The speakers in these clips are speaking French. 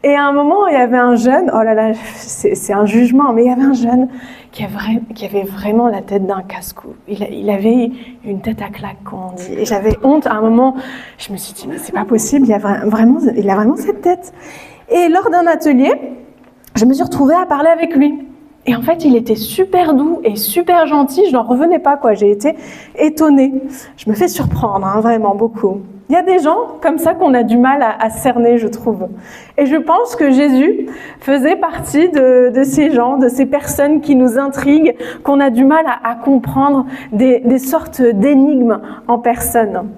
Et à un moment, il y avait un jeune, oh là là, c'est un jugement, mais il y avait un jeune qui avait vraiment la tête d'un casse-cou. Il avait une tête à claque, comme on dit. Et j'avais honte. À un moment, je me suis dit, mais c'est pas possible, il a vraiment cette tête. Et lors d'un atelier, je me suis retrouvée à parler avec lui. Et en fait, il était super doux et super gentil. Je n'en revenais pas, quoi. J'ai été étonnée. Je me fais surprendre, hein, vraiment, beaucoup. Il y a des gens comme ça qu'on a du mal à cerner, je trouve. Et je pense que Jésus faisait partie de ces gens, de ces personnes qui nous intriguent, qu'on a du mal à comprendre, des sortes d'énigmes en personne.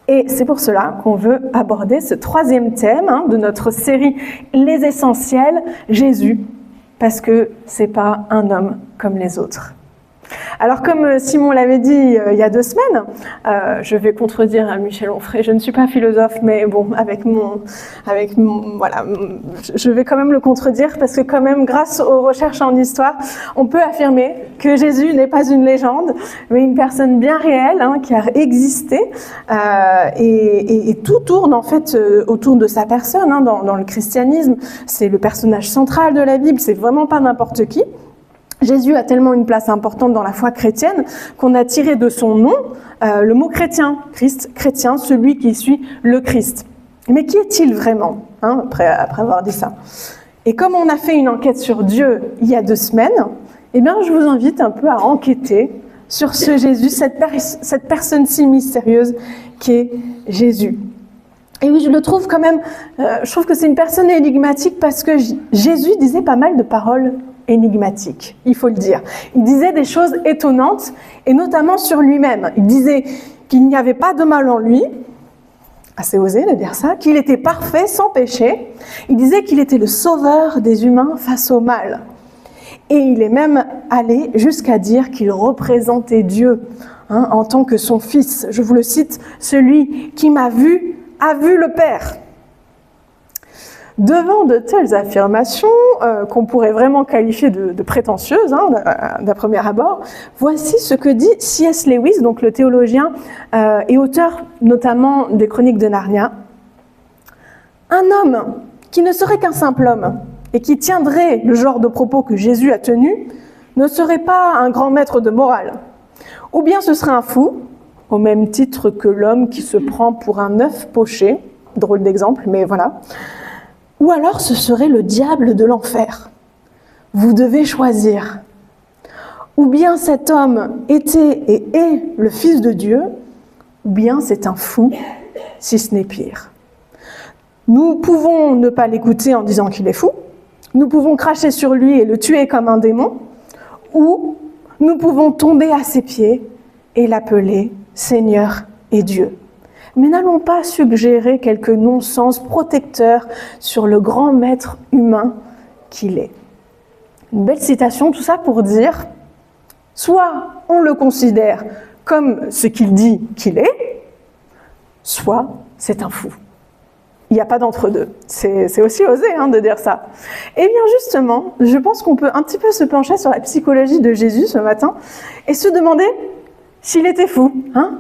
Et c'est pour cela qu'on veut aborder ce troisième thème de notre série « Les essentiels, Jésus ». Parce que c'est pas un homme comme les autres. Alors comme Simon l'avait dit il y a 2 semaines, je vais contredire Michel Onfray, je ne suis pas philosophe, mais bon, voilà, je vais quand même le contredire parce que quand même, grâce aux recherches en histoire, on peut affirmer que Jésus n'est pas une légende, mais une personne bien réelle qui a existé, et tout tourne en fait autour de sa personne. Dans le christianisme, c'est le personnage central de la Bible, c'est vraiment pas n'importe qui. Jésus a tellement une place importante dans la foi chrétienne qu'on a tiré de son nom le mot chrétien, Christ, chrétien, celui qui suit le Christ. Mais qui est-il vraiment, après avoir dit ça? Et comme on a fait une enquête sur Dieu il y a 2 semaines, eh bien je vous invite un peu à enquêter sur ce Jésus, cette personne si mystérieuse qui est Jésus. Et oui, je le trouve quand même, je trouve que c'est une personne énigmatique parce que Jésus disait pas mal de paroles énigmatique, il faut le dire. Il disait des choses étonnantes, et notamment sur lui-même. Il disait qu'il n'y avait pas de mal en lui, assez osé de dire ça, qu'il était parfait, sans péché. Il disait qu'il était le sauveur des humains face au mal. Et il est même allé jusqu'à dire qu'il représentait Dieu en tant que son fils. Je vous le cite, celui qui m'a vu a vu le Père. Devant de telles affirmations, qu'on pourrait vraiment qualifier de prétentieuses, d'un premier abord, voici ce que dit C.S. Lewis, donc le théologien et auteur notamment des Chroniques de Narnia. Un homme qui ne serait qu'un simple homme et qui tiendrait le genre de propos que Jésus a tenus ne serait pas un grand maître de morale. Ou bien ce serait un fou, au même titre que l'homme qui se prend pour un œuf poché, drôle d'exemple, mais voilà. Ou alors ce serait le diable de l'enfer. Vous devez choisir. Ou bien cet homme était et est le Fils de Dieu, ou bien c'est un fou, si ce n'est pire. Nous pouvons ne pas l'écouter en disant qu'il est fou, nous pouvons cracher sur lui et le tuer comme un démon, ou nous pouvons tomber à ses pieds et l'appeler Seigneur et Dieu. Mais n'allons pas suggérer quelques non-sens protecteurs sur le grand maître humain qu'il est. Une belle citation, tout ça pour dire, soit on le considère comme ce qu'il dit qu'il est, soit c'est un fou. Il n'y a pas d'entre-deux. C'est aussi osé de dire ça. Et bien justement, je pense qu'on peut un petit peu se pencher sur la psychologie de Jésus ce matin et se demander s'il était fou.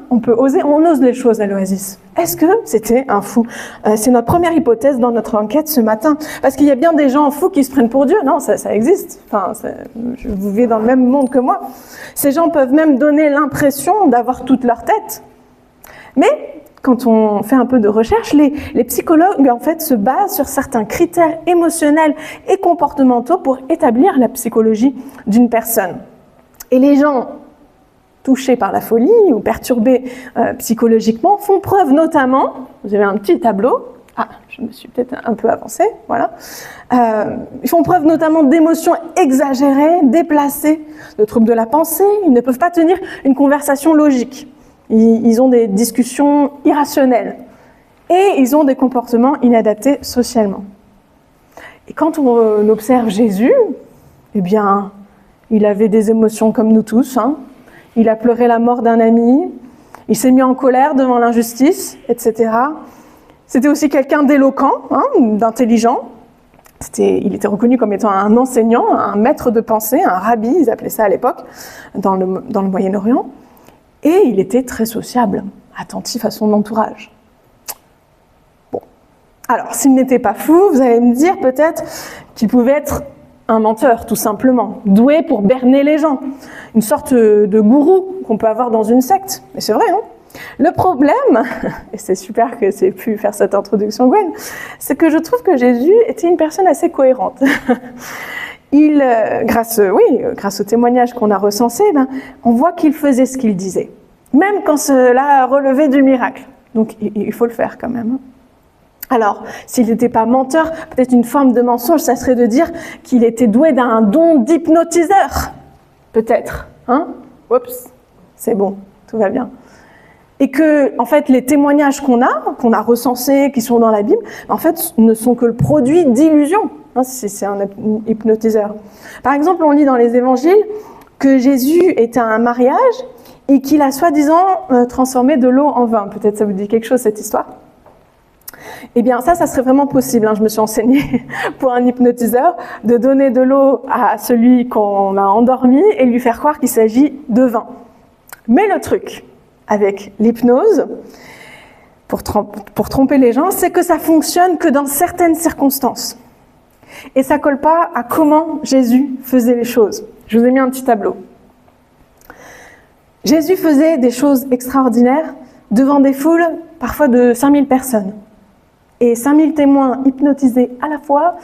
On ose les choses à l'Oasis. Est-ce que c'était un fou? C'est notre première hypothèse dans notre enquête ce matin. Parce qu'il y a bien des gens fous qui se prennent pour Dieu. Non, ça existe. Vous vivez dans le même monde que moi. Ces gens peuvent même donner l'impression d'avoir toute leur tête. Mais quand on fait un peu de recherche, les psychologues en fait se basent sur certains critères émotionnels et comportementaux pour établir la psychologie d'une personne. Et les gens touchés par la folie ou perturbés psychologiquement font preuve notamment, vous avez un petit tableau, je me suis peut-être un peu avancée, voilà, ils font preuve notamment d'émotions exagérées, déplacées, de troubles de la pensée, ils ne peuvent pas tenir une conversation logique. Ils ont des discussions irrationnelles et ils ont des comportements inadaptés socialement. Et quand on observe Jésus, eh bien, il avait des émotions comme nous tous. Il a pleuré la mort d'un ami, il s'est mis en colère devant l'injustice, etc. C'était aussi quelqu'un d'éloquent, d'intelligent. Il était reconnu comme étant un enseignant, un maître de pensée, un rabbi, ils appelaient ça à l'époque, dans le Moyen-Orient. Et il était très sociable, attentif à son entourage. Bon. Alors, s'il n'était pas fou, vous allez me dire peut-être qu'il pouvait être un menteur, tout simplement, doué pour berner les gens, une sorte de gourou qu'on peut avoir dans une secte. Mais c'est vrai, hein? Le problème, et c'est super que c'est pu faire cette introduction, Gwen, c'est que je trouve que Jésus était une personne assez cohérente. Grâce au témoignage qu'on a recensé, on voit qu'il faisait ce qu'il disait, même quand cela relevait du miracle. Donc il faut le faire quand même. Alors, s'il n'était pas menteur, peut-être une forme de mensonge, ça serait de dire qu'il était doué d'un don d'hypnotiseur. Peut-être, hein? Oups, c'est bon, tout va bien. Et que, en fait, les témoignages qu'on a recensés, qui sont dans la Bible, en fait, ne sont que le produit d'illusions. Hein, c'est un hypnotiseur. Par exemple, on lit dans les évangiles que Jésus était à un mariage et qu'il a soi-disant transformé de l'eau en vin. Peut-être ça vous dit quelque chose, cette histoire? Eh bien, ça serait vraiment possible. Hein. Je me suis enseignée pour un hypnotiseur de donner de l'eau à celui qu'on a endormi et lui faire croire qu'il s'agit de vin. Mais le truc avec l'hypnose, pour tromper les gens, c'est que ça fonctionne que dans certaines circonstances. Et ça colle pas à comment Jésus faisait les choses. Je vous ai mis un petit tableau. Jésus faisait des choses extraordinaires devant des foules, parfois de 5000 personnes. Et 5000 témoins hypnotisés à la fois,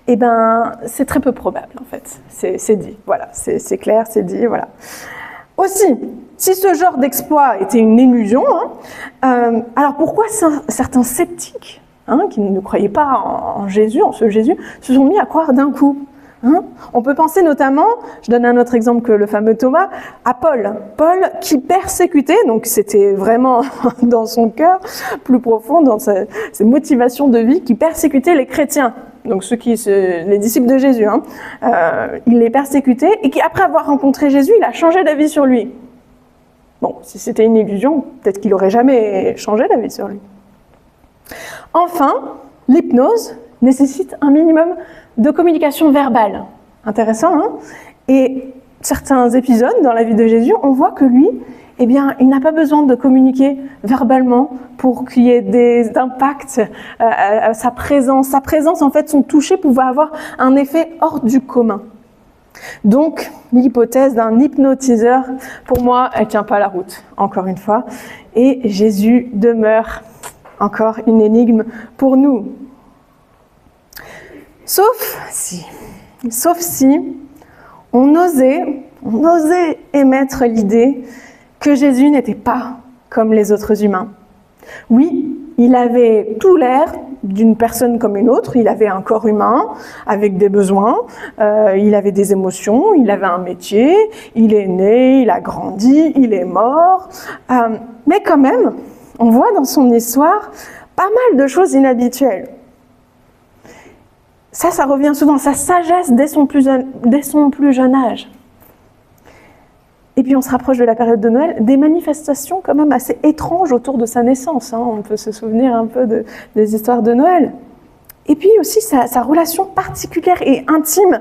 eh ben, c'est très peu probable, en fait. C'est dit, voilà, c'est clair, c'est dit, voilà. Aussi, si ce genre d'exploit était une illusion, alors pourquoi certains sceptiques, qui ne croyaient pas en Jésus, en ce Jésus, se sont mis à croire d'un coup? On peut penser notamment, je donne un autre exemple que le fameux Thomas, à Paul. Paul qui persécutait, donc c'était vraiment dans son cœur plus profond, dans ses motivations de vie, qui persécutait les chrétiens, donc les disciples de Jésus. Il les persécutait et qui, après avoir rencontré Jésus, il a changé d'avis sur lui. Bon, si c'était une illusion, peut-être qu'il n'aurait jamais changé d'avis sur lui. Enfin, l'hypnose nécessite un minimum de communication verbale. Intéressant, hein? Et certains épisodes dans la vie de Jésus, on voit que lui, eh bien, il n'a pas besoin de communiquer verbalement pour qu'il y ait des impacts à sa présence. Sa présence, en fait, son toucher pouvait avoir un effet hors du commun. Donc, l'hypothèse d'un hypnotiseur, pour moi, elle ne tient pas la route, encore une fois. Et Jésus demeure encore une énigme pour nous. Sauf si on osait émettre l'idée que Jésus n'était pas comme les autres humains. Oui, il avait tout l'air d'une personne comme une autre, il avait un corps humain avec des besoins, il avait des émotions, il avait un métier, il est né, il a grandi, il est mort. Mais quand même, on voit dans son histoire pas mal de choses inhabituelles. Ça revient souvent, sa sagesse dès son plus jeune âge. Et puis on se rapproche de la période de Noël, des manifestations quand même assez étranges autour de sa naissance. On peut se souvenir un peu des histoires de Noël. Et puis aussi sa relation particulière et intime,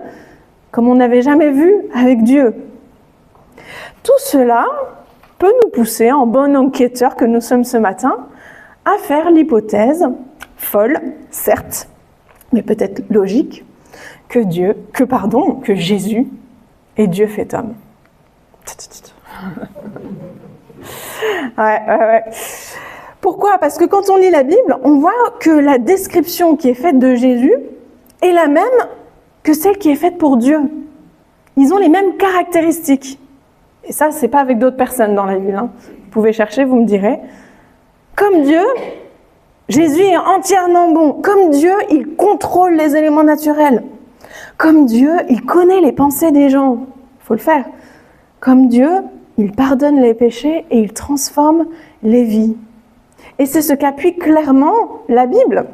comme on n'avait jamais vu avec Dieu. Tout cela peut nous pousser, en bon enquêteur que nous sommes ce matin, à faire l'hypothèse, folle, certes, mais peut-être logique, que Jésus est Dieu fait homme. Ouais. Pourquoi? Parce que quand on lit la Bible, on voit que la description qui est faite de Jésus est la même que celle qui est faite pour Dieu. Ils ont les mêmes caractéristiques. Et ça, c'est pas avec d'autres personnes dans la Bible. Vous pouvez chercher, vous me direz. Comme Dieu, Jésus est entièrement bon. Comme Dieu, il contrôle les éléments naturels. Comme Dieu, il connaît les pensées des gens. Il faut le faire. Comme Dieu, il pardonne les péchés et il transforme les vies. Et c'est ce qu'appuie clairement la Bible.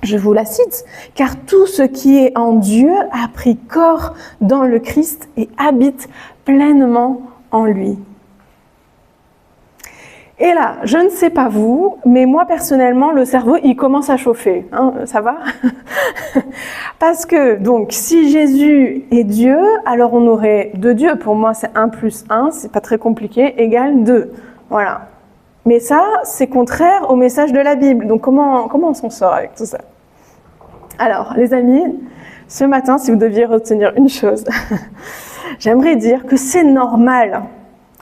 Je vous la cite. « Car tout ce qui est en Dieu a pris corps dans le Christ et habite pleinement en lui. » Et là, je ne sais pas vous, mais moi personnellement, le cerveau, il commence à chauffer. Ça va? Parce que, donc, si Jésus est Dieu, alors on aurait deux dieux. Pour moi, c'est 1 + 1, c'est pas très compliqué, égale 2. Voilà. Mais ça, c'est contraire au message de la Bible. Donc, comment on s'en sort avec tout ça? Alors, les amis, ce matin, si vous deviez retenir une chose, j'aimerais dire que c'est normal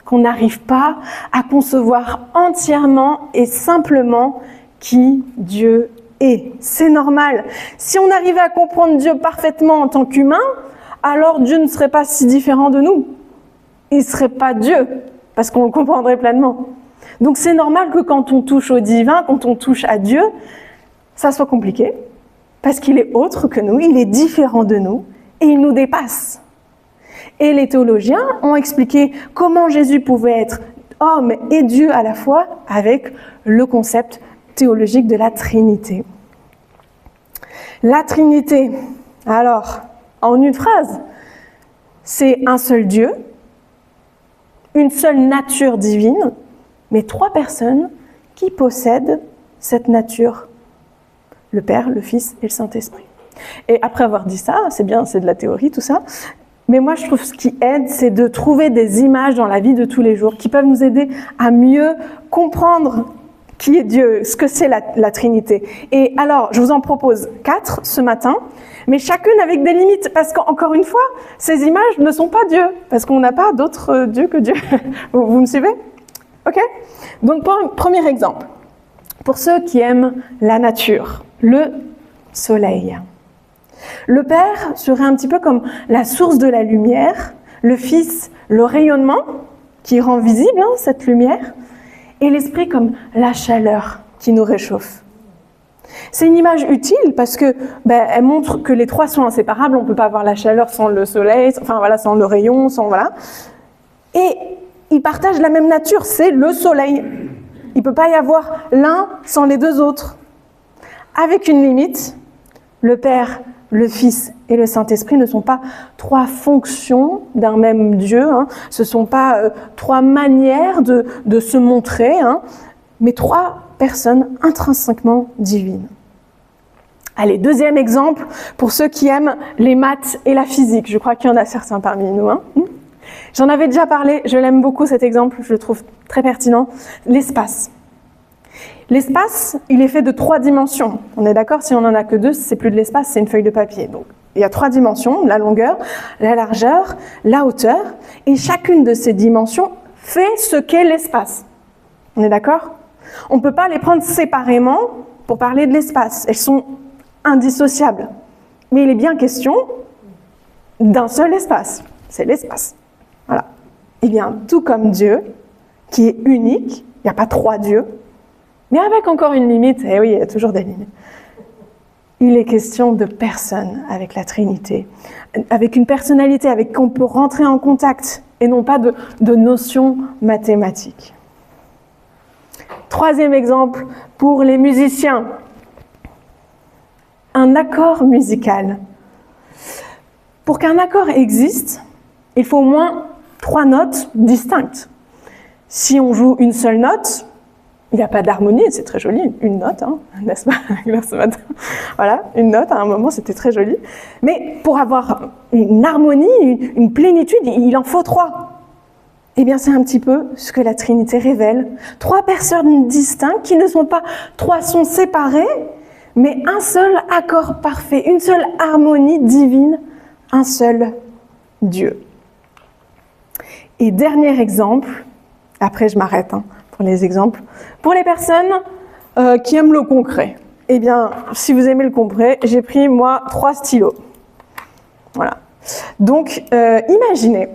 qu'on n'arrive pas à concevoir entièrement et simplement qui Dieu est. C'est normal. Si on arrivait à comprendre Dieu parfaitement en tant qu'humain, alors Dieu ne serait pas si différent de nous. Il ne serait pas Dieu, parce qu'on le comprendrait pleinement. Donc c'est normal que quand on touche au divin, quand on touche à Dieu, ça soit compliqué, parce qu'il est autre que nous, il est différent de nous, et il nous dépasse. Et les théologiens ont expliqué comment Jésus pouvait être homme et Dieu à la fois avec le concept théologique de la Trinité. La Trinité, alors, en une phrase, c'est un seul Dieu, une seule nature divine, mais 3 personnes qui possèdent cette nature, le Père, le Fils et le Saint-Esprit. Et après avoir dit ça, c'est bien, c'est de la théorie tout ça, mais moi je trouve ce qui aide, c'est de trouver des images dans la vie de tous les jours qui peuvent nous aider à mieux comprendre qui est Dieu, ce que c'est la Trinité. Et alors, je vous en propose 4 ce matin, mais chacune avec des limites, parce qu'encore une fois, ces images ne sont pas Dieu, parce qu'on n'a pas d'autre Dieu que Dieu. Vous me suivez? Ok? Donc, premier exemple, pour ceux qui aiment la nature, le soleil. Le Père serait un petit peu comme la source de la lumière, le Fils, le rayonnement qui rend visible cette lumière, et l'Esprit comme la chaleur qui nous réchauffe. C'est une image utile parce que elle montre que les 3 sont inséparables. On ne peut pas avoir la chaleur sans le soleil, sans le rayon, sans voilà. Et ils partagent la même nature, c'est le soleil. Il ne peut pas y avoir l'un sans les 2 autres. Avec une limite, le Père, le Fils et le Saint-Esprit ne sont pas 3 fonctions d'un même Dieu, ce ne sont pas 3 manières de se montrer, mais 3 personnes intrinsèquement divines. Allez, deuxième exemple, pour ceux qui aiment les maths et la physique. Je crois qu'il y en a certains parmi nous. J'en avais déjà parlé, je l'aime beaucoup cet exemple, je le trouve très pertinent. L'espace. L'espace, il est fait de 3 dimensions. On est d'accord, si on n'en a que 2, c'est plus de l'espace, c'est une feuille de papier. Donc, il y a 3 dimensions, la longueur, la largeur, la hauteur. Et chacune de ces dimensions fait ce qu'est l'espace. On est d'accord? On ne peut pas les prendre séparément pour parler de l'espace. Elles sont indissociables. Mais il est bien question d'un seul espace. C'est l'espace. Voilà. Eh bien, tout comme Dieu, qui est unique, il n'y a pas 3 dieux, mais avec encore une limite, et oui, il y a toujours des limites. Il est question de personnes avec la Trinité, avec une personnalité avec qui on peut rentrer en contact, et non pas de notions mathématiques. 3e exemple pour les musiciens. Un accord musical. Pour qu'un accord existe, il faut au moins 3 notes distinctes. Si on joue une seule note, il n'y a pas d'harmonie, c'est très joli, une note, n'est-ce pas, ce matin. Voilà, une note, à un moment, c'était très joli. Mais pour avoir une harmonie, une plénitude, il en faut 3. Eh bien, c'est un petit peu ce que la Trinité révèle. 3 personnes distinctes qui ne sont pas 3 sons séparés, mais un seul accord parfait, une seule harmonie divine, un seul Dieu. Et dernier exemple, après je m'arrête pour les exemples, pour les personnes qui aiment le concret. Eh bien, si vous aimez le concret, j'ai pris moi 3 stylos. Voilà. Donc, imaginez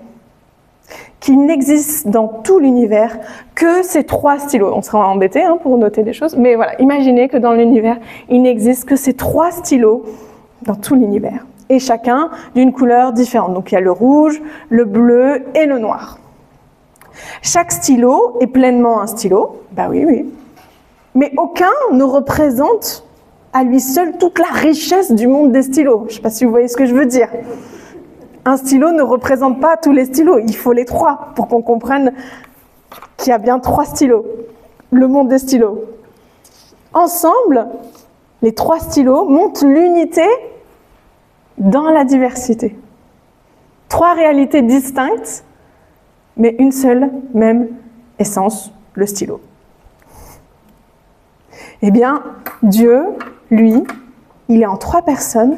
qu'il n'existe dans tout l'univers que ces 3 stylos. On sera embêté pour noter des choses, mais voilà, imaginez que dans l'univers, il n'existe que ces 3 stylos dans tout l'univers, et chacun d'une couleur différente. Donc il y a le rouge, le bleu et le noir. Chaque stylo est pleinement un stylo, oui, mais aucun ne représente à lui seul toute la richesse du monde des stylos. Je ne sais pas si vous voyez ce que je veux dire. Un stylo ne représente pas tous les stylos, il faut les 3 pour qu'on comprenne qu'il y a bien 3 stylos, le monde des stylos. Ensemble, les 3 stylos montrent l'unité dans la diversité. 3 réalités distinctes, mais une seule même essence, le stylo. Eh bien, Dieu, lui, il est en 3 personnes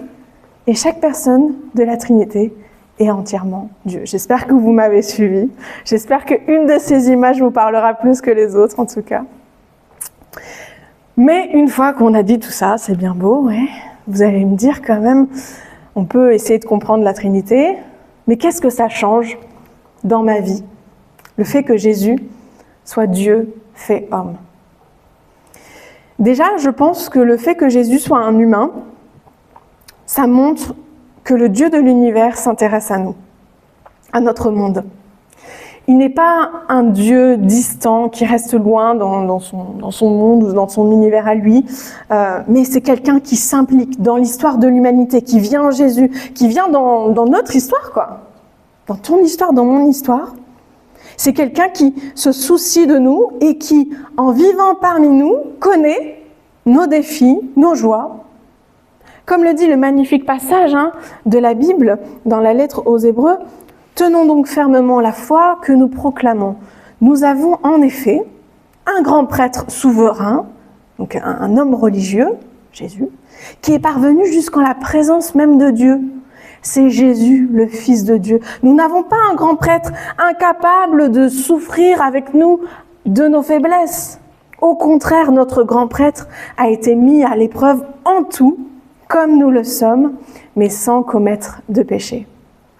et chaque personne de la Trinité est entièrement Dieu. J'espère que vous m'avez suivi. J'espère qu'une de ces images vous parlera plus que les autres, en tout cas. Mais une fois qu'on a dit tout ça, c'est bien beau, ouais. Vous allez me dire quand même, on peut essayer de comprendre la Trinité, mais qu'est-ce que ça change dans ma vie? Le fait que Jésus soit Dieu fait homme. Déjà, je pense que le fait que Jésus soit un humain, ça montre que le Dieu de l'univers s'intéresse à nous, à notre monde. Il n'est pas un Dieu distant qui reste loin dans son monde ou dans son univers à lui, mais c'est quelqu'un qui s'implique dans l'histoire de l'humanité, qui vient en Jésus, qui vient dans notre histoire, quoi. Dans ton histoire, dans mon histoire. C'est quelqu'un qui se soucie de nous et qui, en vivant parmi nous, connaît nos défis, nos joies. Comme le dit le magnifique passage de la Bible dans la lettre aux Hébreux, « Tenons donc fermement la foi que nous proclamons. Nous avons en effet un grand prêtre souverain, donc un homme religieux, Jésus, qui est parvenu jusqu'en la présence même de Dieu. C'est Jésus, le Fils de Dieu. Nous n'avons pas un grand prêtre incapable de souffrir avec nous de nos faiblesses. Au contraire, notre grand prêtre a été mis à l'épreuve en tout, comme nous le sommes, mais sans commettre de péché.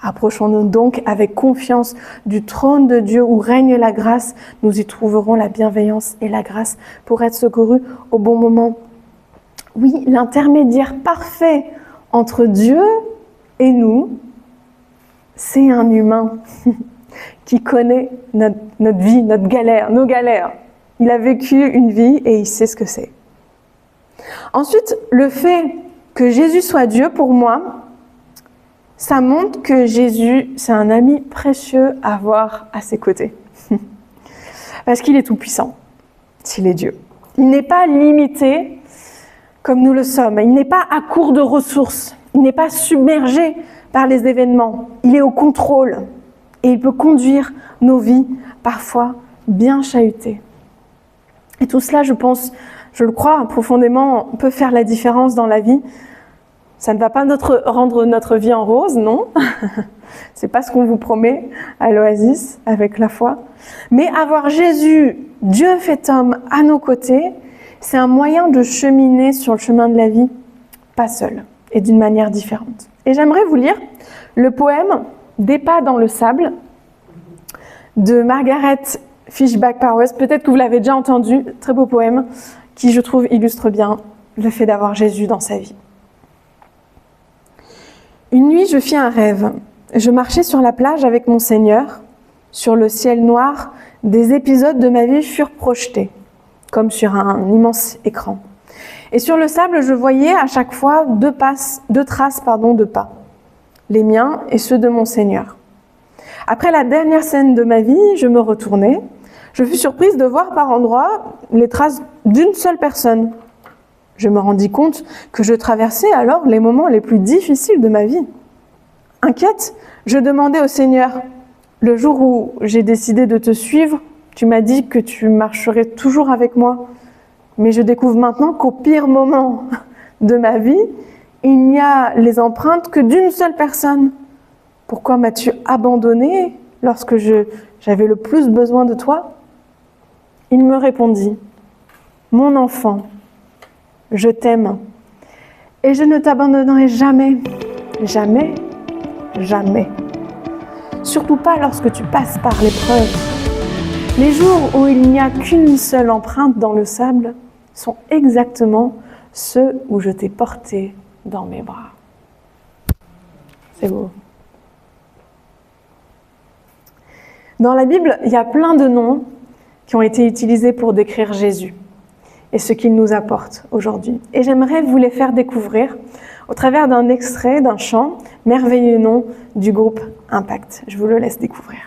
Approchons-nous donc avec confiance du trône de Dieu où règne la grâce. Nous y trouverons la bienveillance et la grâce pour être secourus au bon moment. » Oui, l'intermédiaire parfait entre Dieu et nous, c'est un humain qui connaît notre vie, notre galère, nos galères. Il a vécu une vie et il sait ce que c'est. Ensuite, le fait que Jésus soit Dieu, pour moi, ça montre que Jésus, c'est un ami précieux à avoir à ses côtés. Parce qu'il est tout-puissant, s'il est Dieu. Il n'est pas limité comme nous le sommes. Il n'est pas à court de ressources. Il n'est pas submergé par les événements. Il est au contrôle et il peut conduire nos vies, parfois bien chahutées. Et tout cela, je pense, je le crois profondément, peut faire la différence dans la vie. Ça ne va pas rendre notre vie en rose, non. C'est pas ce qu'on vous promet à l'Oasis avec la foi. Mais avoir Jésus, Dieu fait homme, à nos côtés, c'est un moyen de cheminer sur le chemin de la vie, pas seul, et d'une manière différente. Et j'aimerais vous lire le poème « Des pas dans le sable » de Margaret Fishback Powers. Peut-être que vous l'avez déjà entendu, très beau poème, qui je trouve illustre bien le fait d'avoir Jésus dans sa vie. Une nuit, je fis un rêve. Je marchais sur la plage avec mon Seigneur. Sur le ciel noir, des épisodes de ma vie furent projetés, comme sur un immense écran. Et sur le sable, je voyais à chaque fois deux traces de pas, les miens et ceux de mon Seigneur. Après la dernière scène de ma vie, je me retournai. Je fus surprise de voir par endroits les traces d'une seule personne. Je me rendis compte que je traversais alors les moments les plus difficiles de ma vie. Inquiète, je demandai au Seigneur, « Le jour où j'ai décidé de te suivre, tu m'as dit que tu marcherais toujours avec moi. Mais je découvre maintenant qu'au pire moment de ma vie, il n'y a les empreintes que d'une seule personne. Pourquoi m'as-tu abandonné lorsque j'avais le plus besoin de toi ?» Il me répondit, « Mon enfant, je t'aime et je ne t'abandonnerai jamais, jamais, jamais. Surtout pas lorsque tu passes par l'épreuve. Les jours où il n'y a qu'une seule empreinte dans le sable sont exactement ceux où je t'ai porté dans mes bras. » C'est beau. Dans la Bible, il y a plein de noms qui ont été utilisés pour décrire Jésus et ce qu'il nous apporte aujourd'hui. Et j'aimerais vous les faire découvrir au travers d'un extrait d'un chant, Merveilleux nom du groupe Impact. Je vous le laisse découvrir.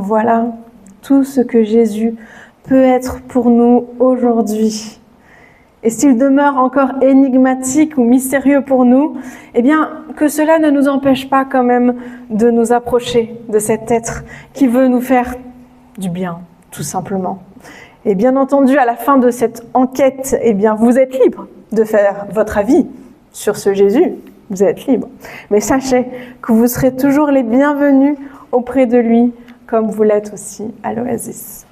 voilà tout ce que Jésus peut être pour nous aujourd'hui. Et s'il demeure encore énigmatique ou mystérieux pour nous, eh bien, que cela ne nous empêche pas quand même de nous approcher de cet être qui veut nous faire du bien, tout simplement. Et bien entendu, à la fin de cette enquête, eh bien, vous êtes libre de faire votre avis sur ce Jésus. Vous êtes libre. Mais sachez que vous serez toujours les bienvenus auprès de lui, comme vous l'êtes aussi à l'Oasis.